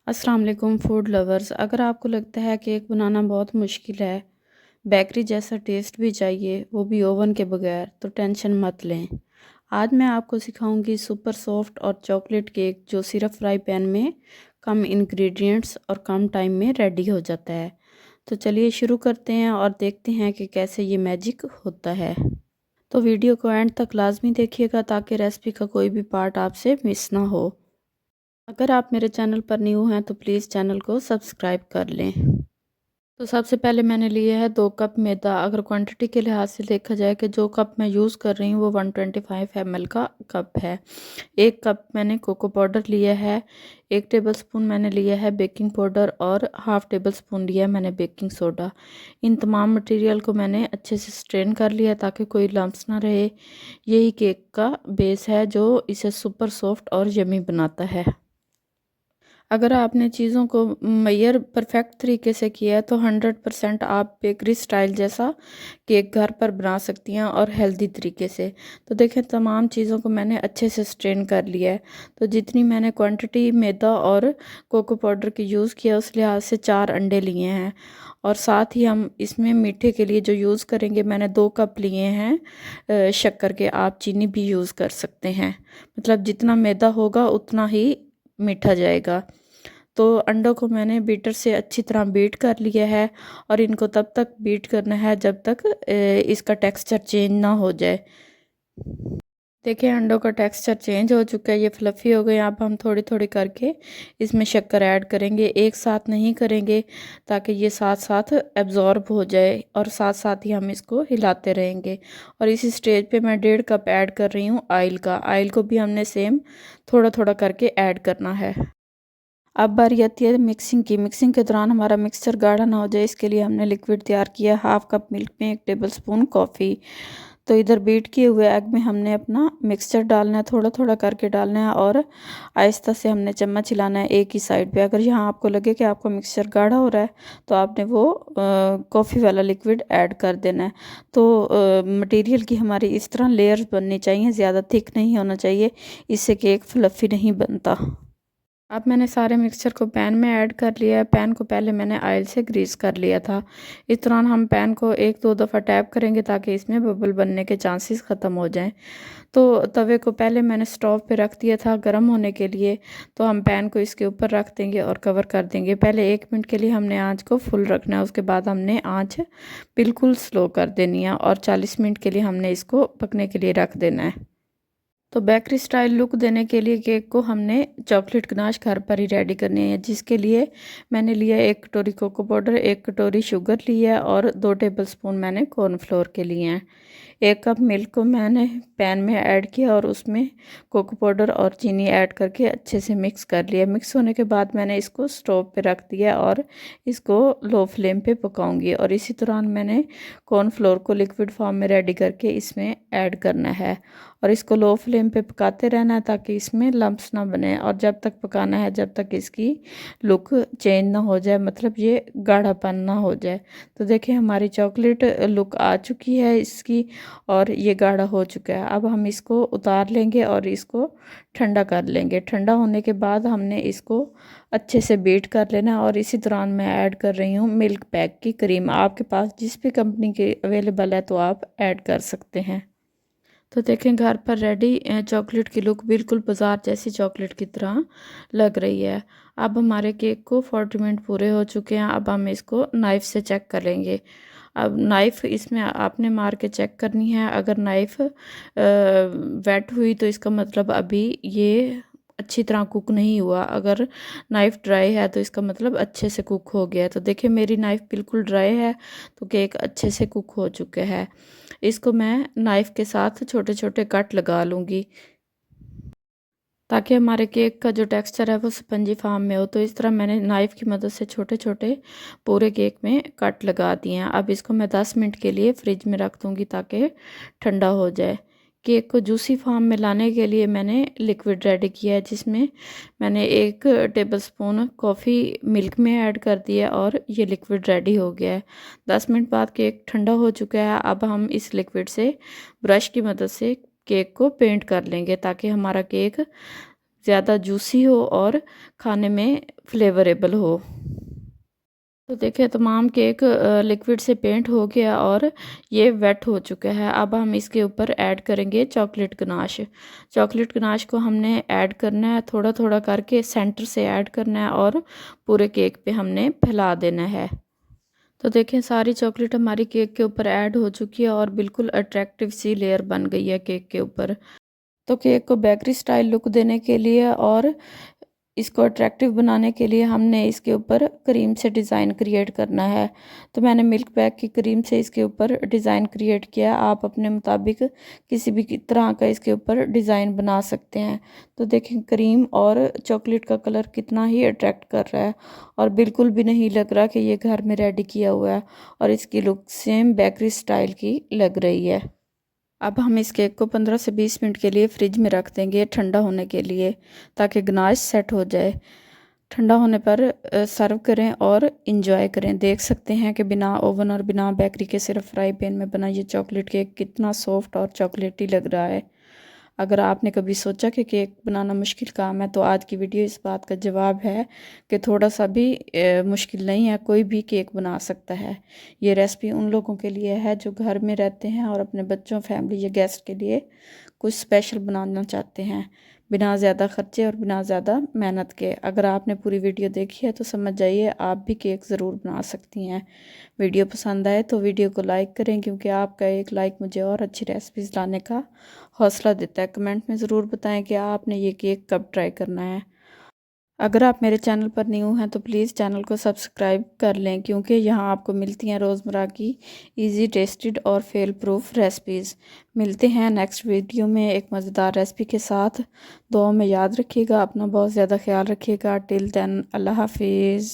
अस्सलाम वालेकुम food lovers. अगर आपको लगता है केक बनाना बहुत मुश्किल है, बेकरी जैसा टेस्ट भी चाहिए, वो भी ओवन के बगैर, तो टेंशन मत लें। आज मैं आपको सिखाऊंगी सुपर सॉफ्ट और चॉकलेट केक जो सिर्फ फ्राई पैन में कम इंग्रेडिएंट्स और कम टाइम में रेडी हो जाता है। तो चलिए शुरू करते हैं और देखते हैं कि कैसे ये मैजिक होता है। तो वीडियो को एंड तक लाजमी देखिएगा ताकि रेसिपी का कोई भी पार्ट आपसे मिस ना हो। अगर आप मेरे चैनल पर न्यू हैं तो प्लीज़ चैनल को सब्सक्राइब कर लें। तो सबसे पहले मैंने लिया है 2 कप मैदा। अगर क्वांटिटी के लिहाज से देखा जाए कि जो कप मैं यूज़ कर रही हूँ वो 125 ml का कप है। 1 कप मैंने कोको पाउडर लिया है। 1 टेबलस्पून मैंने लिया है बेकिंग पाउडर और हाफ़ टेबल स्पून लिया है मैंने बेकिंग सोडा। इन तमाम मटेरियल को मैंने अच्छे से स्ट्रेन कर लिया ताकि कोई लम्स ना रहे। यही केक का बेस है जो इसे सुपर सॉफ्ट और यमी बनाता है। अगर आपने चीज़ों को मेजर परफेक्ट तरीके से किया है तो 100% आप बेकरी स्टाइल जैसा केक घर पर बना सकती हैं और हेल्दी तरीके से। तो देखें तमाम चीज़ों को मैंने अच्छे से स्ट्रेन कर लिया है। तो जितनी मैंने क्वांटिटी मैदा और कोको पाउडर की यूज़ किया उस लिहाज से 4 अंडे लिए हैं। और साथ ही हम इसमें मीठे के लिए जो यूज़ करेंगे मैंने 2 कप लिए हैं शक्कर के। आप चीनी भी यूज़ कर सकते हैं, मतलब जितना मैदा होगा उतना ही मीठा जाएगा। तो अंडों को मैंने बीटर से अच्छी तरह बीट कर लिया है और इनको तब तक बीट करना है जब तक इसका टेक्सचर चेंज ना हो जाए। देखिए अंडों का टेक्सचर चेंज हो चुका है, ये फ्लफ़ी हो गए। अब हम थोड़ी थोड़ी करके इसमें शक्कर ऐड करेंगे, एक साथ नहीं करेंगे ताकि ये साथ साथ एब्ज़ॉर्ब हो जाए और साथ साथ ही हम इसको हिलाते रहेंगे। और इसी स्टेज पे मैं 1.5 कप ऐड कर रही हूँ ऑयल का। ऑयल को भी हमने सेम थोड़ा थोड़ा करके ऐड करना है। अब बारी आती है मिक्सिंग की। मिक्सिंग के दौरान हमारा मिक्सचर गाढ़ा ना हो जाए इसके लिए हमने लिक्विड तैयार किया। 1/2 कप मिल्क में 1 टेबलस्पून कॉफ़ी। तो इधर बीट किए हुए एग में हमने अपना मिक्सचर डालना है, थोड़ा थोड़ा करके डालना है और आहिस्ता से हमने चम्मच हिलाना है एक ही साइड पे। अगर यहाँ आपको लगे कि आपका मिक्सचर गाढ़ा हो रहा है तो आपने वो कॉफ़ी वाला लिक्विड ऐड कर देना है। तो मटेरियल की हमारी इस तरह लेयर्स बननी चाहिए, ज़्यादा थिक नहीं होना चाहिए, इससे केक फ्लफ़ी नहीं बनता। अब मैंने सारे मिक्सचर को पैन में ऐड कर लिया है। पैन को पहले मैंने ऑयल से ग्रीस कर लिया था। इस दौरान हम पैन को 1-2 दफ़ा टैप करेंगे ताकि इसमें बबल बनने के चांसेस ख़त्म हो जाएं। तो तवे को पहले मैंने स्टोव पे रख दिया था गर्म होने के लिए। तो हम पैन को इसके ऊपर रख देंगे और कवर कर देंगे। पहले 1 मिनट के लिए हमने आँच को फुल रखना है, उसके बाद हमने आँच बिल्कुल स्लो कर देनी है और 40 मिनट के लिए हमने इसको पकने के लिए रख देना है। तो बेकरी स्टाइल लुक देने के लिए केक को हमने चॉकलेट गनाश घर पर ही रेडी करनी है, जिसके लिए मैंने लिया 1 कटोरी कोको पाउडर, 1 कटोरी शुगर ली है और 2 टेबलस्पून मैंने कॉर्नफ्लोर के लिए हैं। 1 कप मिल्क को मैंने पैन में ऐड किया और उसमें कोको पाउडर और चीनी ऐड करके अच्छे से मिक्स कर लिया। मिक्स होने के बाद मैंने इसको स्टोव पे रख दिया और इसको लो फ्लेम पे पकाऊंगी। और इसी दौरान मैंने कॉर्नफ्लोर को लिक्विड फॉर्म में रेडी करके इसमें ऐड करना है और इसको लो फ्लेम पे पकाते रहना है ताकि इसमें लम्प्स ना बने। और जब तक पकाना है जब तक इसकी लुक चेंज ना हो जाए, मतलब ये गाढ़ापन ना हो जाए। तो देखिए हमारी चॉकलेट लुक आ चुकी है इसकी और ये गाढ़ा हो चुका है। अब हम इसको उतार लेंगे और इसको ठंडा कर लेंगे। ठंडा होने के बाद हमने इसको अच्छे से बीट कर लेना है। और इसी दौरान मैं ऐड कर रही हूँ मिल्क पैक की क्रीम। आपके पास जिस भी कंपनी की अवेलेबल है तो आप ऐड कर सकते हैं। तो देखें घर पर रेडी चॉकलेट की लुक बिल्कुल बाज़ार जैसी चॉकलेट की तरह लग रही है। अब हमारे केक को 40 मिनट पूरे हो चुके हैं। अब हम इसको नाइफ़ से चेक करेंगे। अब नाइफ़ इसमें आपने मार के चेक करनी है। अगर नाइफ़ वेट हुई तो इसका मतलब अभी ये अच्छी तरह कुक नहीं हुआ। अगर नाइफ़ ड्राई है तो इसका मतलब अच्छे से कुक हो गया है। तो देखिए मेरी नाइफ़ बिल्कुल ड्राई है तो केक अच्छे से कुक हो चुके हैं। इसको मैं नाइफ़ के साथ छोटे छोटे कट लगा लूँगी ताकि हमारे केक का जो टेक्सचर है वो स्पंजी फॉर्म में हो। तो इस तरह मैंने नाइफ़ की मदद से छोटे छोटे पूरे केक में कट लगा दिए हैं। अब इसको मैं 10 मिनट के लिए फ्रिज में रख दूँगी ताकि ठंडा हो जाए। केक को जूसी फॉर्म में लाने के लिए मैंने लिक्विड रेडी किया है, जिसमें मैंने 1 टेबलस्पून कॉफ़ी मिल्क में ऐड कर दिया और ये लिक्विड रेडी हो गया है। 10 मिनट बाद केक ठंडा हो चुका है। अब हम इस लिक्विड से ब्रश की मदद से केक को पेंट कर लेंगे ताकि हमारा केक ज़्यादा जूसी हो और खाने में फ्लेवरेबल हो। तो देखिए तमाम केक लिक्विड से पेंट हो गया और ये वेट हो चुका है। अब हम इसके ऊपर ऐड करेंगे चॉकलेट गनाश। चॉकलेट गनाश को हमने ऐड करना है, थोड़ा थोड़ा करके सेंटर से ऐड करना है और पूरे केक पे हमने फैला देना है। तो देखें सारी चॉकलेट हमारी केक के ऊपर ऐड हो चुकी है और बिल्कुल अट्रैक्टिव सी लेयर बन गई है केक के ऊपर। तो केक को बेकरी स्टाइल लुक देने के लिए और इसको अट्रैक्टिव बनाने के लिए हमने इसके ऊपर क्रीम से डिज़ाइन क्रिएट करना है। तो मैंने मिल्क पैक की क्रीम से इसके ऊपर डिज़ाइन क्रिएट किया। आप अपने मुताबिक किसी भी तरह का इसके ऊपर डिज़ाइन बना सकते हैं। तो देखें क्रीम और चॉकलेट का कलर कितना ही अट्रैक्ट कर रहा है और बिल्कुल भी नहीं लग रहा कि ये घर में रेडी किया हुआ है और इसकी लुक सेम बेकरी स्टाइल की लग रही है। अब हम इस केक को 15 से 20 मिनट के लिए फ्रिज में रख देंगे ठंडा होने के लिए, ताकि गनाश सेट हो जाए। ठंडा होने पर सर्व करें और इंजॉय करें। देख सकते हैं कि बिना ओवन और बिना बेकरी के सिर्फ फ्राई पैन में बना ये चॉकलेट केक कितना सॉफ्ट और चॉकलेटी लग रहा है। अगर आपने कभी सोचा कि केक बनाना मुश्किल काम है, तो आज की वीडियो इस बात का जवाब है कि थोड़ा सा भी मुश्किल नहीं है, कोई भी केक बना सकता है। ये रेसिपी उन लोगों के लिए है जो घर में रहते हैं और अपने बच्चों, फैमिली या गेस्ट के लिए कुछ स्पेशल बनाना चाहते हैं, बिना ज़्यादा खर्चे और बिना ज़्यादा मेहनत के। अगर आपने पूरी वीडियो देखी है तो समझ जाइए आप भी केक ज़रूर बना सकती हैं। वीडियो पसंद आए तो वीडियो को लाइक करें, क्योंकि आपका एक लाइक मुझे और अच्छी रेसिपीज़ लाने का हौसला देता है। कमेंट में ज़रूर बताएं कि आपने ये केक कब ट्राई करना है। अगर आप मेरे चैनल पर न्यू हैं तो प्लीज़ चैनल को सब्सक्राइब कर लें, क्योंकि यहाँ आपको मिलती हैं रोज़मर्रा की इजी, टेस्टेड और फेल प्रूफ रेसिपीज़। मिलते हैं नेक्स्ट वीडियो में एक मज़ेदार रेसिपी के साथ। दुआ में याद रखिएगा, अपना बहुत ज़्यादा ख्याल रखिएगा। टिल देन अल्लाह हाफिज़।